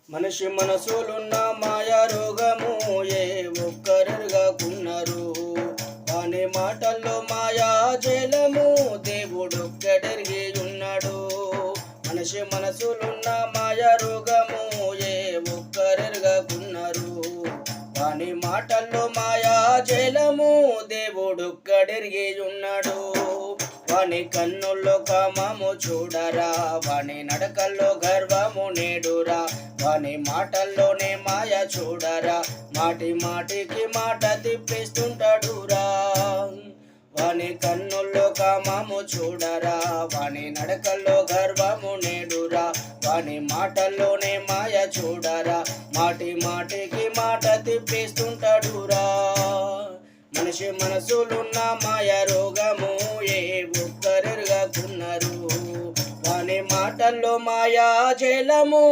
మనిషి మనసులున్న మాయా రోగము ఏ ఒక్కరెరుగకున్నారు. వాని మాటల్లో మాయా జలము దేవుడొక్కడెరిగి ఉన్నాడు. మనిషి మనసులున్న మాయా రోగము ఏ ఒక్కరెరుగకున్నారు. వాని మాటల్లో మాయా జలము దేవుడొక్కడెరిగి ఉన్నాడు. వాని కన్నుల్లో కామము చూడరా, వాని నడకల్లో గర్వము నేడురా. వాని మాటల్లోనే మాయ చూడరా, మాటి మాటికి మాట తిప్పిస్తుంటాడురా. వాని కన్నుల్లో కామము చూడరా, వాని నడకల్లో గర్వము నేడురా. వాని మాటల్లోనే మాయ చూడరా, మాటి మాటికి మాట తిప్పిస్తుంటాడురా. మనిషి మనసులున్న మాయ రోగము ఏ ఒక్కరెరుగకున్నారు. వాని మాటల్లో మాయా జలము